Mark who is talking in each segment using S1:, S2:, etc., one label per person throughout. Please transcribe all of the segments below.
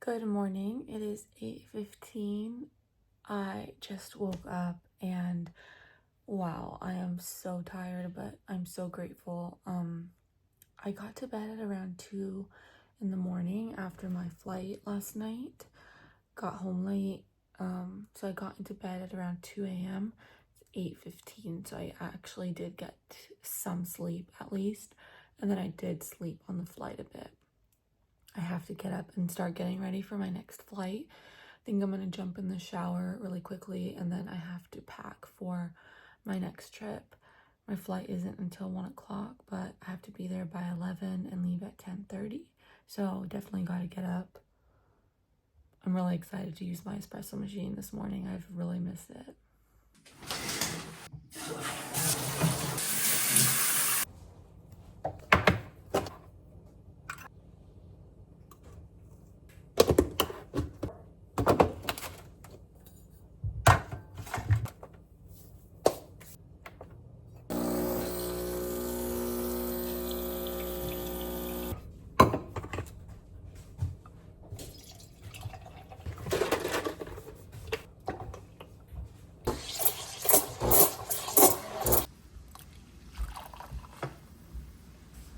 S1: Good morning. It is 8:15. I just woke up and wow, I am so tired, but I'm so grateful. I got to bed at around 2 in the morning after my flight last night. Got home late. So I got into bed at around 2 a.m. It's 8:15, so I actually did get some sleep at least, and then I did sleep on the flight a bit. I have to get up and start getting ready for my next flight. I think I'm gonna jump in the shower really quickly and then I have to pack for my next trip. My flight isn't until 1 o'clock, but I have to be there by 11 and leave at 10:30. So definitely gotta get up. I'm really excited to use my espresso machine this morning. I've really missed it.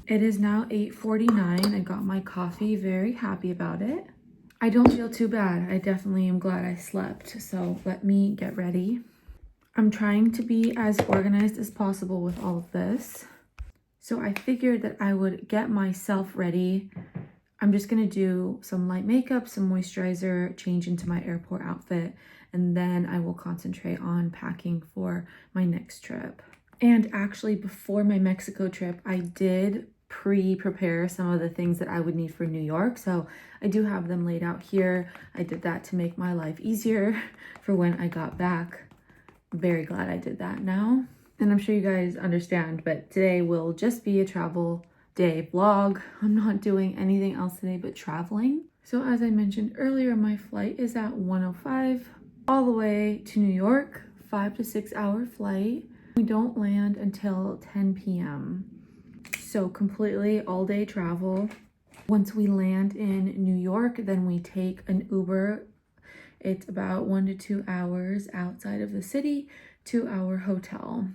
S1: It is now 8:49. I got my coffee, very happy about it. I don't feel too bad. I definitely am glad I slept. So let me get ready. I'm trying to be as organized as possible with all of this. So I figured that I would get myself ready. I'm just gonna do some light makeup, some moisturizer, change into my airport outfit, and then I will concentrate on packing for my next trip. And actually, before my Mexico trip, I did pre-prepare some of the things that I would need for New York. So I do have them laid out here. I did that to make my life easier for when I got back. Very glad I did that now. And I'm sure you guys understand, but today will just be a travel day vlog. I'm not doing anything else today but traveling. So as I mentioned earlier, my flight is at 1:05 all the way to New York, 5 to 6 hour flight. We don't land until 10 p.m. So completely all day travel. Once we land in New York, then we take an Uber. It's about 1 to 2 hours outside of the city to our hotel.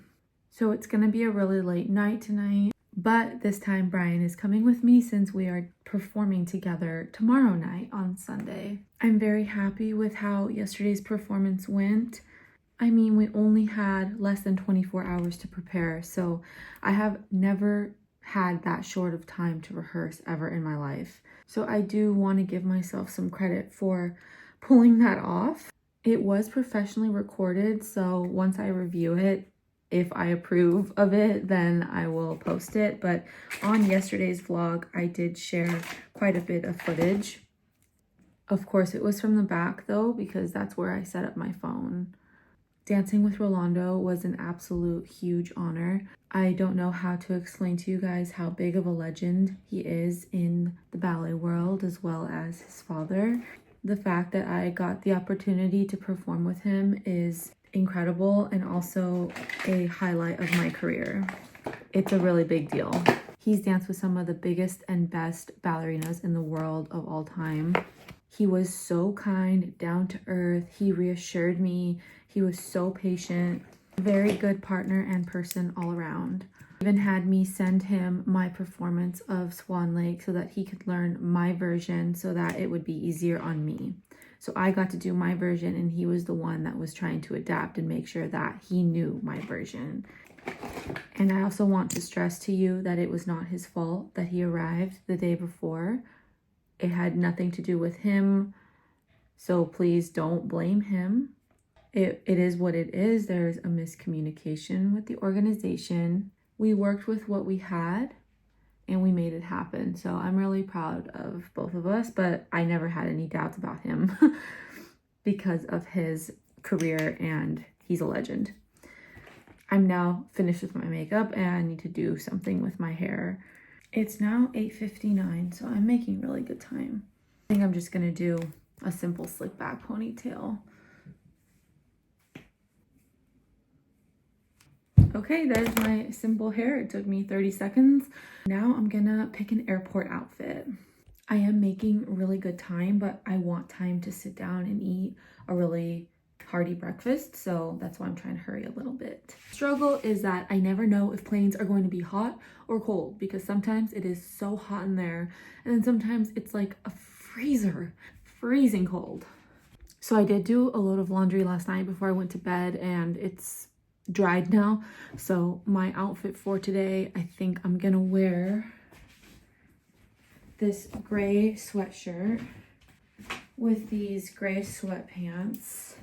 S1: So it's gonna be a really late night tonight, but this time Brian is coming with me since we are performing together tomorrow night on Sunday. I'm very happy with how yesterday's performance went. I mean, we only had less than 24 hours to prepare, so I have never had that short of time to rehearse ever in my life. So I do want to give myself some credit for pulling that off. It was professionally recorded, so once I review it, if I approve of it, then I will post it. But on yesterday's vlog, I did share quite a bit of footage. Of course, it was from the back though, because that's where I set up my phone. Dancing with Rolando was an absolute huge honor. I don't know how to explain to you guys how big of a legend he is in the ballet world, as well as his father. The fact that I got the opportunity to perform with him is incredible and also a highlight of my career. It's a really big deal. He's danced with some of the biggest and best ballerinas in the world of all time. He was so kind, down to earth. He reassured me. He was so patient. Very good partner and person all around. Even had me send him my performance of Swan Lake so that he could learn my version so that it would be easier on me. So I got to do my version and he was the one that was trying to adapt and make sure that he knew my version. And I also want to stress to you that it was not his fault that he arrived the day before. It had nothing to do with him, so please don't blame him. It is what it is. There's a miscommunication with the organization. We worked with what we had and we made it happen. So I'm really proud of both of us, but I never had any doubts about him because of his career and he's a legend. I'm now finished with my makeup and I need to do something with my hair. It's now 8:59, so I'm making really good time. I think I'm just gonna do a simple slick back ponytail. Okay, that is my simple hair. It took me 30 seconds. Now I'm gonna pick an airport outfit. I am making really good time, but I want time to sit down and eat a really hearty breakfast, so that's why I'm trying to hurry a little bit. Struggle is that I never know if planes are going to be hot or cold, because sometimes it is so hot in there, and then sometimes it's like a freezing cold. So I did do a load of laundry last night before I went to bed, and it's dried now. So my outfit for today, I think I'm gonna wear this gray sweatshirt with these gray sweatpants.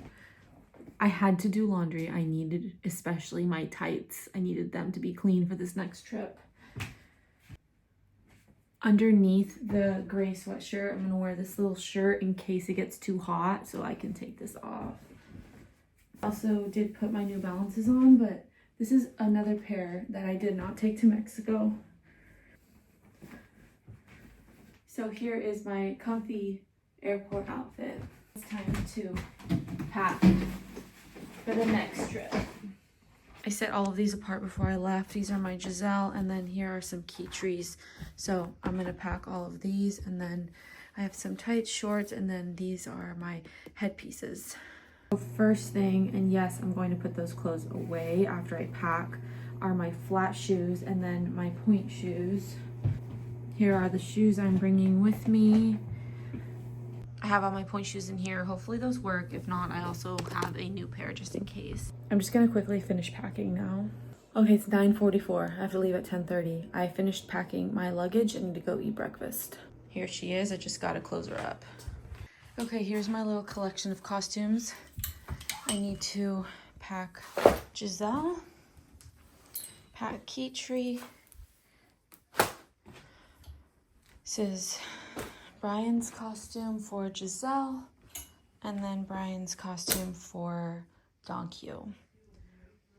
S1: I had to do laundry. I needed, especially my tights, I needed them to be clean for this next trip. Underneath the gray sweatshirt, I'm gonna wear this little shirt in case it gets too hot so I can take this off. Also did put my New Balances on, but this is another pair that I did not take to Mexico. So here is my comfy airport outfit. It's time to pack for the next trip. I set all of these apart before I left. These are my Giselle, and then here are some key trees. So I'm gonna pack all of these, and then I have some tight shorts, and then these are my headpieces. So first thing, and yes, I'm going to put those clothes away after I pack, are my flat shoes and then my point shoes. Here are the shoes I'm bringing with me. I have all my point shoes in here. Hopefully those work. If not, I also have a new pair just in case. I'm just gonna quickly finish packing now. Okay, it's 9:44. I have to leave at 10:30. I finished packing my luggage and need to go eat breakfast. Here she is. I just gotta close her up. Okay, here's my little collection of costumes. I need to pack Giselle, pack Keytree. This is Brian's costume for Giselle, and then Brian's costume for Donkey.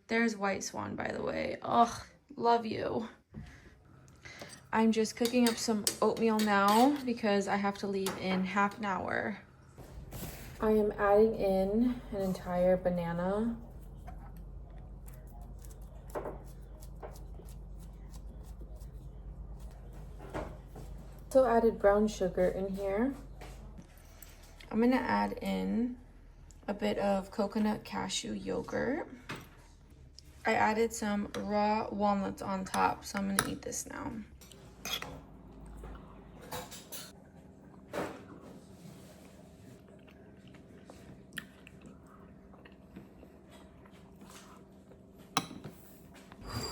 S1: There's White Swan, by the way. Ugh, love you. I'm just cooking up some oatmeal now because I have to leave in half an hour. I am adding in an entire banana. Also added brown sugar in here. I'm gonna add in a bit of coconut cashew yogurt. I added some raw walnuts on top, so I'm gonna eat this now.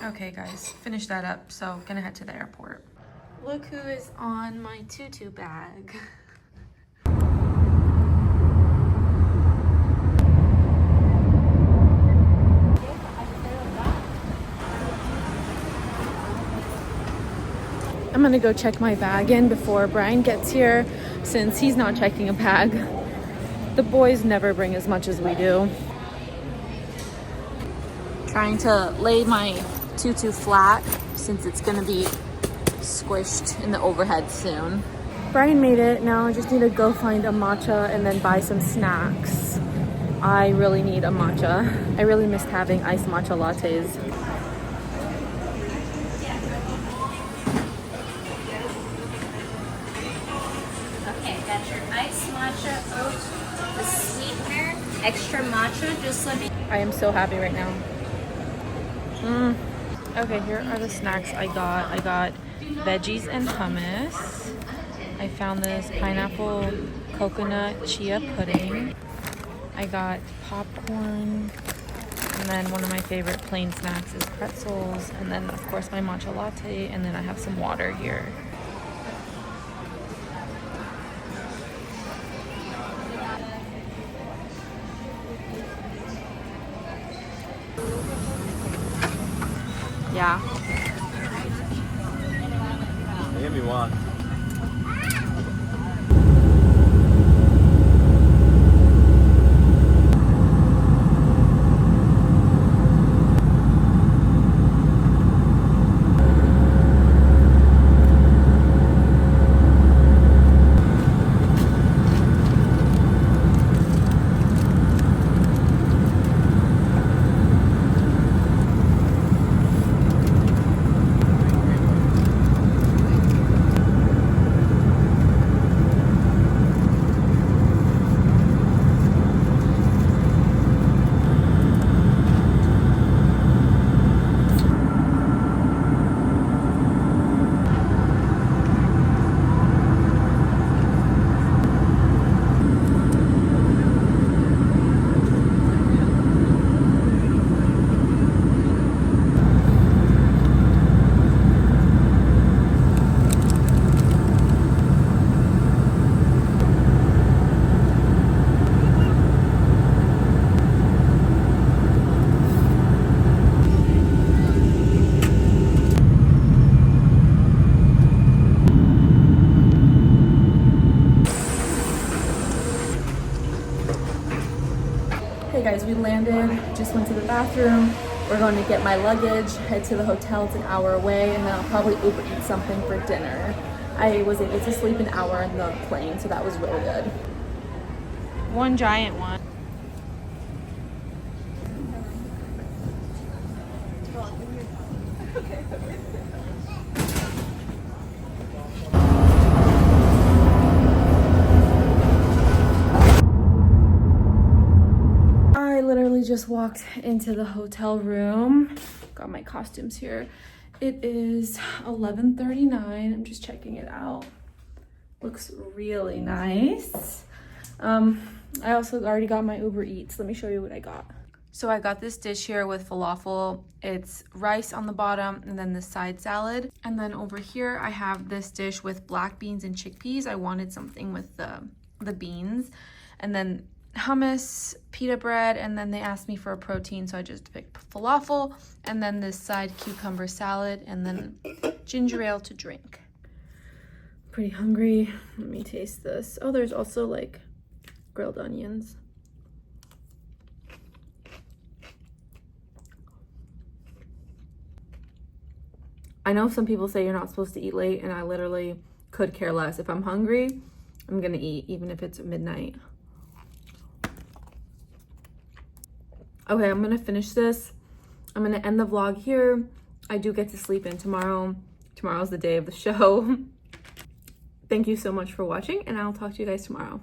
S1: Okay guys, finished that up, so gonna head to the airport. Look who is on my tutu bag. I'm gonna go check my bag in before Brian gets here, since he's not checking a bag. The boys never bring as much as we do. Trying to lay my tutu flat since it's gonna be squished in the overhead soon. Brian made it. Now I just need to go find a matcha and then buy some snacks. I really need a matcha. I really missed having iced matcha lattes.
S2: Okay, got your iced matcha oat, the sweetener, extra matcha, just let me.
S1: I am so happy right now. Okay, here are the snacks I got. I got veggies and hummus. I found this pineapple coconut chia pudding. I got popcorn. And then one of my favorite plain snacks is pretzels. And then of course my matcha latte. And then I have some water here. Yeah.
S3: Give me one.
S1: Okay guys, we landed, just went to the bathroom. We're going to get my luggage, head to the hotel. It's an hour away, and then I'll probably Uber eat something for dinner. I was able to sleep an hour in the plane, so that was really good. One giant one. I literally just walked into the hotel room. Got my costumes here. It is 11:39. I'm just checking it out. Looks really nice. I also already got my Uber Eats. Let me show you what I got. So I got this dish here with falafel. It's rice on the bottom and then the side salad. And then over here I have this dish with black beans and chickpeas. I wanted something with the beans. And then hummus, pita bread, and then they asked me for a protein, so I just picked falafel, and then this side cucumber salad, and then ginger ale to drink. Pretty hungry. Let me taste this. Oh, there's also like grilled onions. I know some people say you're not supposed to eat late, and I literally could care less. If I'm hungry, I'm gonna eat, even if it's midnight. Okay, I'm gonna finish this. I'm gonna end the vlog here. I do get to sleep in tomorrow. Tomorrow's the day of the show. Thank you so much for watching, and I'll talk to you guys tomorrow.